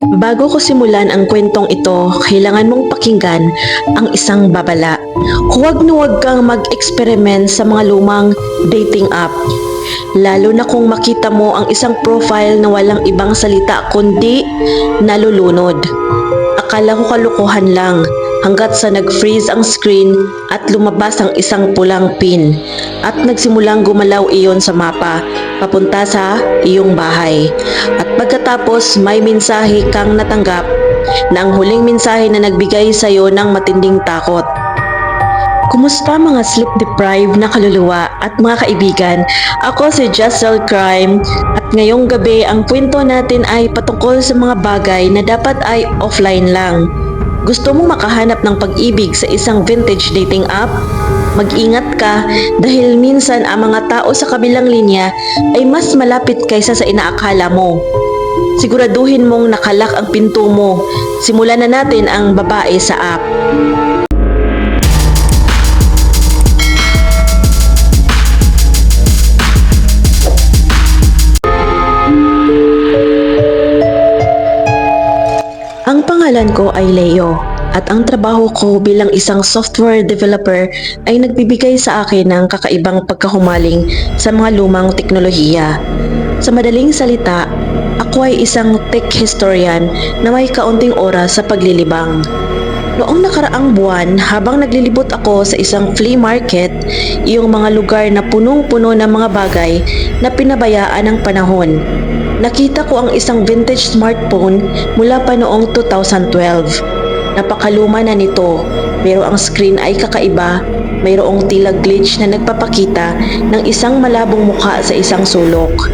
Bago ko simulan ang kwentong ito, kailangan mong pakinggan ang isang babala. Huwag na huwag kang mag-experiment sa mga lumang dating app. Lalo na kung makita mo ang isang profile na walang ibang salita kundi nalulunod. Akala ko kalokohan lang hanggat sa nag-freeze ang screen at lumabas ang isang pulang pin at nagsimulang gumalaw iyon sa mapa papunta sa iyong bahay. At pagkatapos may mensahe kang natanggap na ang huling mensahe na nagbigay sa iyo ng matinding takot. Kumusta mga sleep-deprived na kaluluwa at mga kaibigan? Ako si Jessel Crime at ngayong gabi ang kwento natin ay patungkol sa mga bagay na dapat ay offline lang. Gusto mo makahanap ng pag-ibig sa isang vintage dating app? Mag-ingat ka dahil minsan ang mga tao sa kabilang linya ay mas malapit kaysa sa inaakala mo. Siguraduhin mong nakalak ang pinto mo. Simulan na natin ang babae sa app. Ang pangalan ko ay Leo at ang trabaho ko bilang isang software developer ay nagbibigay sa akin ng kakaibang pagkahumaling sa mga lumang teknolohiya. Sa madaling salita, ako ay isang tech historian na may kaunting oras sa paglilibang. Noong nakaraang buwan, habang naglilibot ako sa isang flea market, iyong mga lugar na punong-puno ng mga bagay na pinabayaan ng panahon, nakita ko ang isang vintage smartphone mula pa noong 2012. Napakaluma na nito, pero ang screen ay kakaiba, mayroong tila glitch na nagpapakita ng isang malabong mukha sa isang sulok.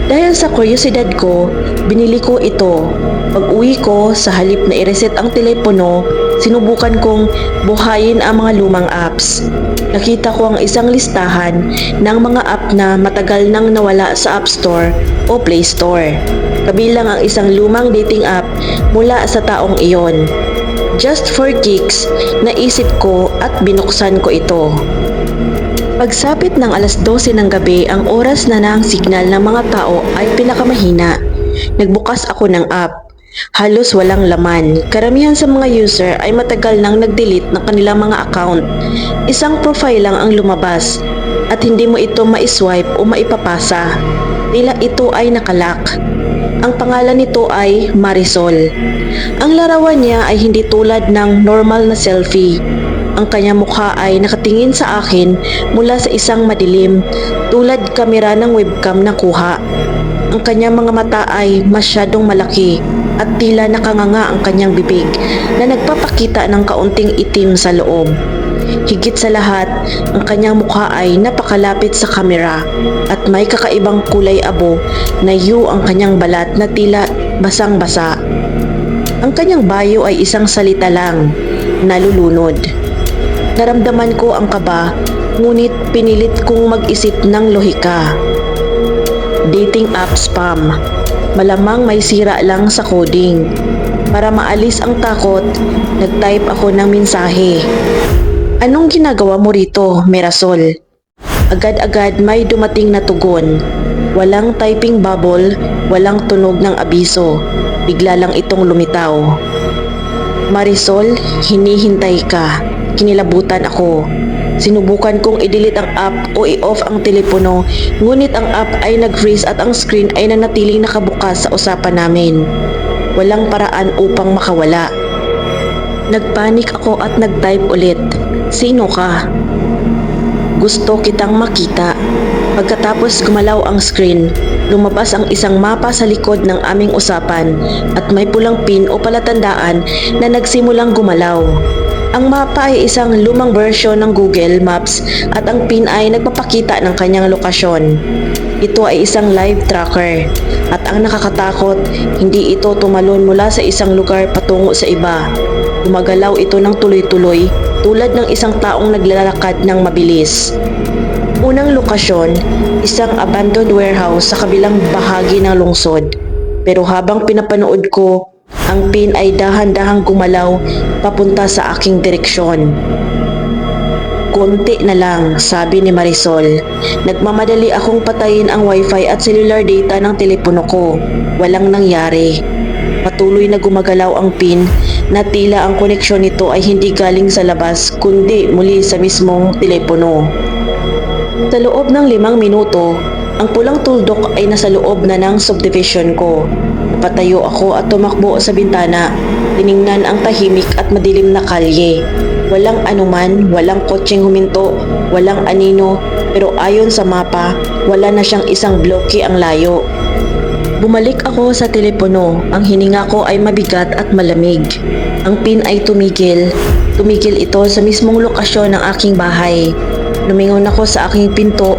Dahil sa kuryosidad ko, binili ko ito. Pag-uwi ko, sa halip na i-reset ang telepono, sinubukan kong buhayin ang mga lumang apps. Nakita ko ang isang listahan ng mga app na matagal nang nawala sa App Store o Play Store. Kabilang ang isang lumang dating app mula sa taong iyon. Just for kicks, naisip ko at binuksan ko ito. Pagsapit ng alas 12 ng gabi, ang oras na ng signal ng mga tao ay pinakamahina. Nagbukas ako ng app. Halos walang laman. Karamihan sa mga user ay matagal nang nag-delete ng kanilang mga account. Isang profile lang ang lumabas at hindi mo ito ma-swipe o maipapasa. Tila ito ay nakalak. Ang pangalan nito ay Marisol. Ang larawan niya ay hindi tulad ng normal na selfie. Ang kanyang mukha ay nakatingin sa akin mula sa isang madilim, tulad kamera ng webcam na kuha. Ang kanyang mga mata ay masyadong malaki at tila nakanganga ang kanyang bibig na nagpapakita ng kaunting itim sa loob. Higit sa lahat, ang kanyang mukha ay napakalapit sa kamera at may kakaibang kulay abo na hue ang kanyang balat na tila basang-basa. Ang kanyang bio ay isang salita lang, nalulunod. Naramdaman ko ang kaba, ngunit pinilit kong mag-isip ng lohika. Dating app spam. Malamang may sira lang sa coding. Para maalis ang takot, nag-type ako ng mensahe. Anong ginagawa mo rito, Mirasol? Agad-agad may dumating na tugon. Walang typing bubble, walang tunog ng abiso. Bigla lang itong lumitaw. Marisol, hinihintay ka. Kinilabutan ako. Sinubukan kong i-delete ang app o i-off ang telepono, ngunit ang app ay nag-freeze at ang screen ay nanatiling nakabukas sa usapan namin. Walang paraan upang makawala. Nagpanik ako at nag-type ulit. Sino ka? Gusto kitang makita. Pagkatapos gumalaw ang screen, lumabas ang isang mapa sa likod ng aming usapan at may pulang pin o palatandaan na nagsimulang gumalaw. Ang mapa ay isang lumang version ng Google Maps at ang pin ay nagpapakita ng kanyang lokasyon. Ito ay isang live tracker at ang nakakatakot, hindi ito tumalon mula sa isang lugar patungo sa iba. Gumagalaw ito ng tuloy-tuloy tulad ng isang taong naglalakad ng mabilis. Unang lokasyon, isang abandoned warehouse sa kabilang bahagi ng lungsod. Pero habang pinapanood ko, ang pin ay dahan-dahang gumalaw papunta sa aking direksyon. Konti na lang, sabi ni Marisol. Nagmamadali akong patayin ang wifi at cellular data ng telepono ko. Walang nangyari. Patuloy na gumagalaw ang pin na tila ang koneksyon nito ay hindi galing sa labas kundi muli sa mismong telepono. Sa loob ng 5 minuto, ang pulang tuldok ay nasa loob na ng subdivision ko. Napatayo ako at tumakbo sa bintana, tiningnan ang tahimik at madilim na kalye. Walang anuman, walang kotseng huminto, walang anino, pero ayon sa mapa, wala na siyang isang bloke ang layo. Bumalik ako sa telepono, ang hininga ko ay mabigat at malamig. Ang pin ay tumigil. Tumigil ito sa mismong lokasyon ng aking bahay. Lumingon ako sa aking pinto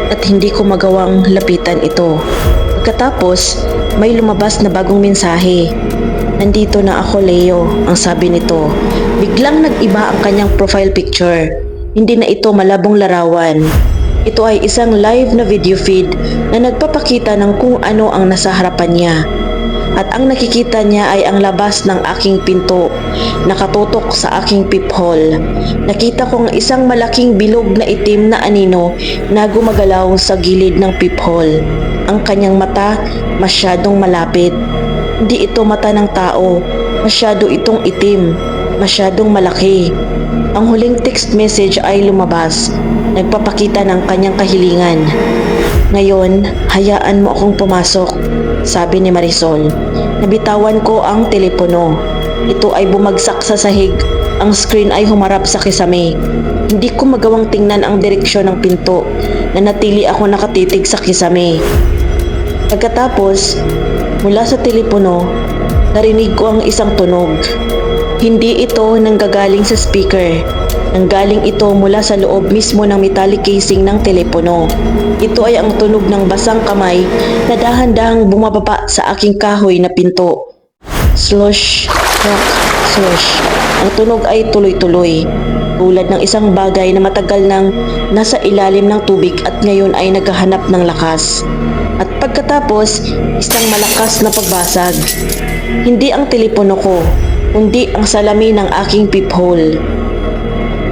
at hindi ko magawang lapitan ito. Pagkatapos, may lumabas na bagong mensahe. "Nandito na ako, Leo," ang sabi nito. Biglang nag-iba ang kanyang profile picture. Hindi na ito malabong larawan. Ito ay isang live na video feed na nagpapakita ng kung ano ang nasa harapan niya. At ang nakikita niya ay ang labas ng aking pinto, nakatutok sa aking peephole. Nakita ko ang isang malaking bilog na itim na anino na gumagalaw sa gilid ng peephole. Ang kanyang mata masyadong malapit. Hindi ito mata ng tao, masyado itong itim, masyadong malaki. Ang huling text message ay lumabas, nagpapakita ng kanyang kahilingan. "Ngayon, hayaan mo akong pumasok," sabi ni Marisol. Nabitawan ko ang telepono. Ito ay bumagsak sa sahig. Ang screen ay humarap sa kisame. Hindi ko magawang tingnan ang direksyon ng pinto. Nanatili ako nakatitig sa kisame. Pagkatapos, mula sa telepono, narinig ko ang isang tunog. Hindi ito nanggagaling sa speaker. Nanggaling ito mula sa loob mismo ng metallic casing ng telepono. Ito ay ang tunog ng basang kamay na dahan-dahang bumababa sa aking kahoy na pinto. Slosh, crack, slosh. Ang tunog ay tuloy-tuloy. Tulad ng isang bagay na matagal nang nasa ilalim ng tubig at ngayon ay naghahanap ng lakas. At pagkatapos, isang malakas na pagbasag. Hindi ang telepono ko, kundi ang salamin ng aking peephole.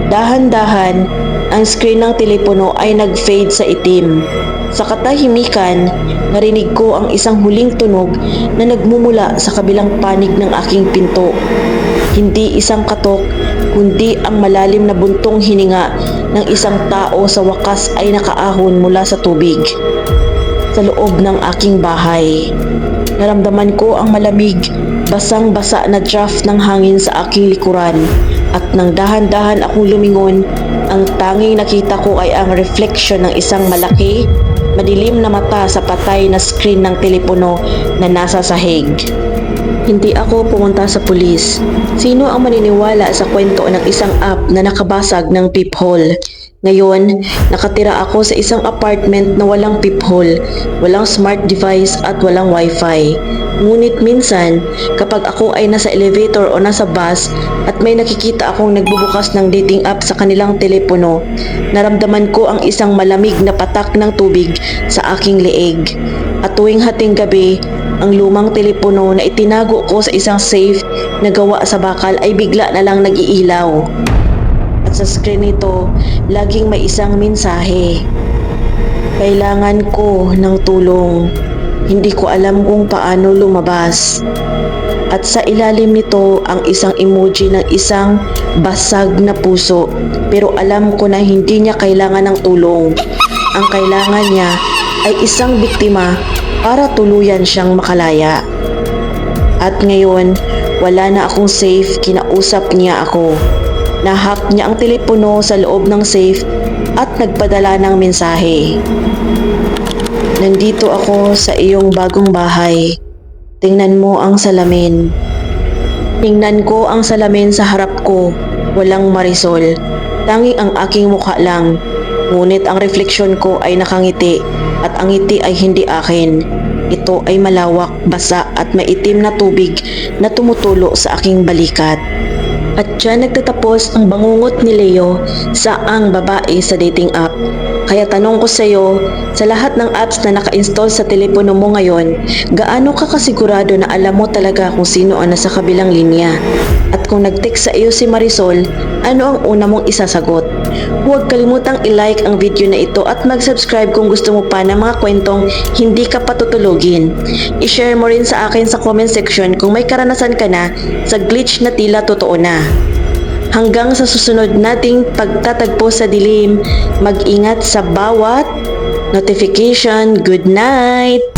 Dahan-dahan, ang screen ng telepono ay nag-fade sa itim. Sa katahimikan, narinig ko ang isang huling tunog na nagmumula sa kabilang panig ng aking pinto. Hindi isang katok, kundi ang malalim na buntong hininga ng isang tao sa wakas ay nakaahon mula sa tubig. Sa loob ng aking bahay, naramdaman ko ang malamig, basang-basa na draft ng hangin sa aking likuran. At nang dahan-dahan akong lumingon, ang tanging nakita ko ay ang refleksyon ng isang malaki, madilim na mata sa patay na screen ng telepono na nasa sahig. Hindi ako pumunta sa pulis. Sino ang maniniwala sa kwento ng isang app na nakabasag ng peephole? Ngayon, nakatira ako sa isang apartment na walang peephole, walang smart device at walang wifi. Ngunit minsan, kapag ako ay nasa elevator o nasa bus at may nakikita akong nagbubukas ng dating app sa kanilang telepono, naramdaman ko ang isang malamig na patak ng tubig sa aking leeg. At tuwing hating gabi, ang lumang telepono na itinago ko sa isang safe na gawa sa bakal ay bigla na lang nag-iilaw. At sa screen nito, laging may isang mensahe. Kailangan ko ng tulong. Hindi ko alam kung paano lumabas. At sa ilalim nito ang isang emoji ng isang basag na puso. Pero alam ko na hindi niya kailangan ng tulong. Ang kailangan niya ay isang biktima para tuluyan siyang makalaya. At ngayon, wala na akong safe, kinausap niya ako. Nahack niya ang telepono sa loob ng safe at nagpadala ng mensahe. Nandito ako sa iyong bagong bahay. Tingnan mo ang salamin. Tingnan ko ang salamin sa harap ko. Walang Marisol. Tanging ang aking mukha lang. Ngunit ang refleksyon ko ay nakangiti at ang ngiti ay hindi akin. Ito ay malawak, basa at maitim na tubig na tumutulo sa aking balikat. At dyan nagtatapos ang bangungot ni Leo sa ang babae sa dating app. Kaya tanong ko sa iyo, sa lahat ng apps na naka-install sa telepono mo ngayon, gaano ka kasigurado na alam mo talaga kung sino ang nasa kabilang linya? At kung nag-text sa iyo si Marisol, ano ang una mong isasagot? Huwag kalimutang i-like ang video na ito at mag-subscribe kung gusto mo pa ng mga kwentong hindi ka patutulugin. I-share mo rin sa akin sa comment section kung may karanasan ka na sa glitch na tila totoo na. Hanggang sa susunod nating pagtatagpo sa dilim, mag-ingat sa bawat notification. Good night!